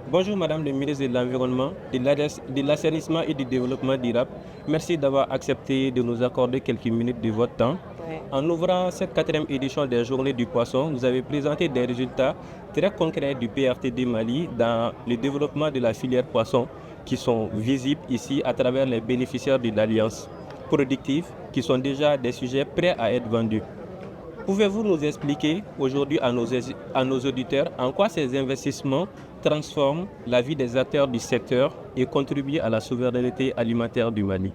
Bonjour Madame le ministre de l'Environnement, de l'Assainissement et du Développement durable. Merci d'avoir accepté de nous accorder quelques minutes de votre temps. Ouais. En ouvrant cette quatrième édition des Journées du Poisson, vous avez présenté des résultats très concrets du PRTD Mali dans le développement de la filière poisson qui sont visibles ici à travers les bénéficiaires de l'Alliance productive qui sont déjà des sujets prêts à être vendus. Pouvez-vous nous expliquer aujourd'hui à nos auditeurs en quoi ces investissements transforment la vie des acteurs du secteur et contribuent à la souveraineté alimentaire du Mali?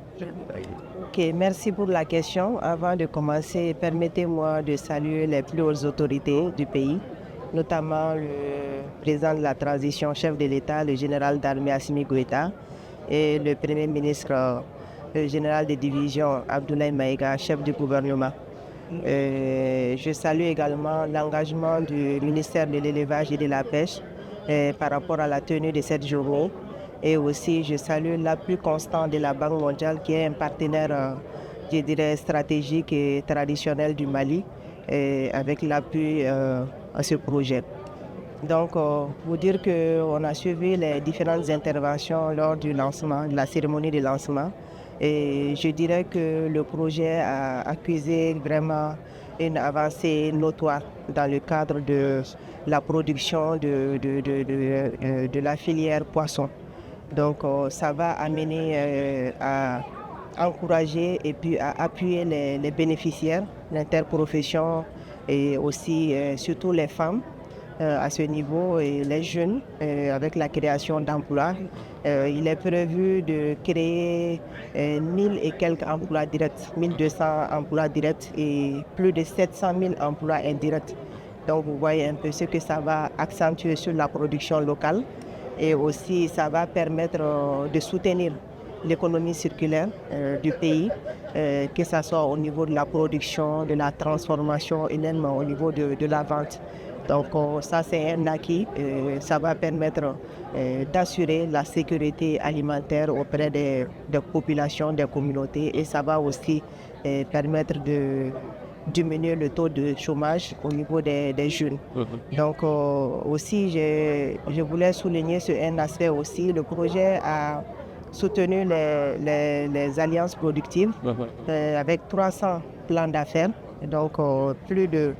Ok, merci pour la question. Avant de commencer, permettez-moi de saluer les plus hautes autorités du pays, notamment le président de la transition, chef de l'État, le général d'armée Assimi Goïta, et le premier ministre, le général de division Abdoulaye Maïga, chef du gouvernement. Je salue également l'engagement du ministère de l'Élevage et de la Pêche par rapport à la tenue de cette journée. Et aussi, je salue l'appui constant de la Banque mondiale qui est un partenaire, je dirais, stratégique et traditionnel du Mali avec l'appui à ce projet. Donc, pour dire qu'on a suivi les différentes interventions lors du lancement, de la cérémonie de lancement. Et je dirais que le projet a accusé vraiment une avancée notoire dans le cadre de la production de la filière poisson. Donc, ça va amener à encourager et puis à appuyer les bénéficiaires, l'interprofession et aussi surtout les femmes à ce niveau et les jeunes avec la création d'emplois. Il est prévu de créer 1000 et quelques emplois directs, 1200 emplois directs et plus de 700 000 emplois indirects. Donc vous voyez un peu ce que ça va accentuer sur la production locale et aussi ça va permettre de soutenir l'économie circulaire du pays, que ce soit au niveau de la production, de la transformation et même au niveau de la vente. Donc ça c'est un acquis, ça va permettre d'assurer la sécurité alimentaire auprès des populations, des communautés et ça va aussi permettre de diminuer le taux de chômage au niveau des jeunes. Donc aussi je voulais souligner sur un aspect aussi, le projet a soutenu les alliances productives avec 300 plans d'affaires, donc plus de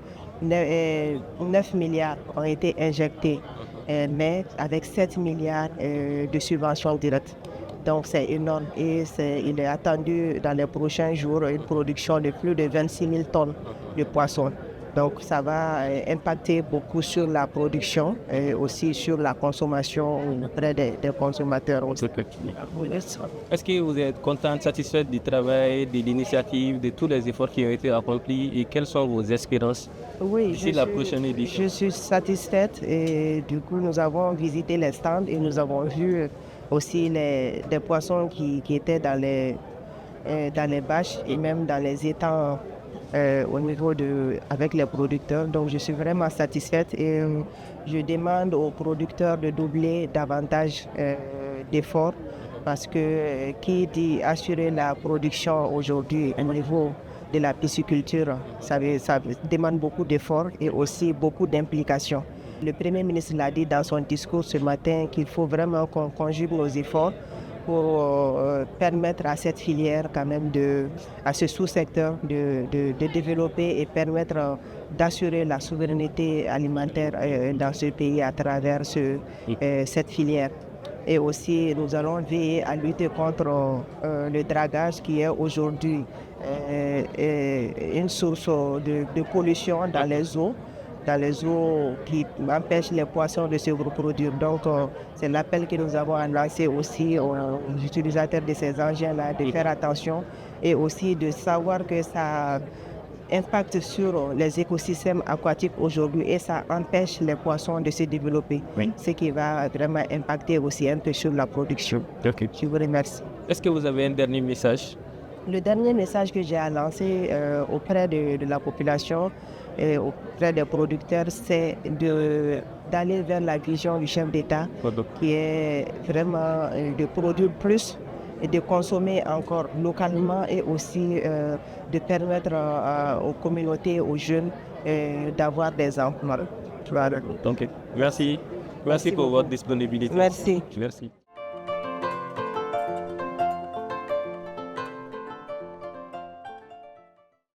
9 milliards ont été injectés, mais avec 7 milliards de subventions directes. Donc c'est énorme et il est attendu dans les prochains jours une production de plus de 26 000 tonnes de poissons. Donc ça va impacter beaucoup sur la production et aussi sur la consommation auprès des consommateurs. Est-ce que vous êtes contente, satisfaite du travail, de l'initiative, de tous les efforts qui ont été accomplis et quelles sont vos espérances d'ici la prochaine édition? Je suis satisfaite et du coup nous avons visité les stands et nous avons vu aussi des poissons qui étaient dans les bâches et même dans les étangs au niveau avec les producteurs. Donc je suis vraiment satisfaite et je demande aux producteurs de doubler davantage d'efforts parce que qui dit assurer la production aujourd'hui au niveau de la pisciculture, ça demande beaucoup d'efforts et aussi beaucoup d'implications. Le Premier ministre l'a dit dans son discours ce matin qu'il faut vraiment qu'on conjugue nos efforts pour permettre à cette filière quand même à ce sous-secteur de développer et permettre d'assurer la souveraineté alimentaire dans ce pays à travers cette filière. Et aussi, nous allons veiller à lutter contre le dragage qui est aujourd'hui une source de pollution dans les eaux qui empêchent les poissons de se reproduire. Donc, c'est l'appel que nous avons lancé aussi aux utilisateurs de ces engins-là de faire attention et aussi de savoir que ça impacte sur les écosystèmes aquatiques aujourd'hui et ça empêche les poissons de se développer, ce qui va vraiment impacter aussi un peu sur la production. Okay. Je vous remercie. Est-ce que vous avez un dernier message? Le dernier message que j'ai à lancer auprès de la population et auprès des producteurs, c'est d'aller vers la vision du chef d'État qui est vraiment de produire plus et de consommer encore localement et aussi de permettre aux communautés, aux jeunes d'avoir des emplois. Donc, merci. Merci pour votre disponibilité. Merci. Merci.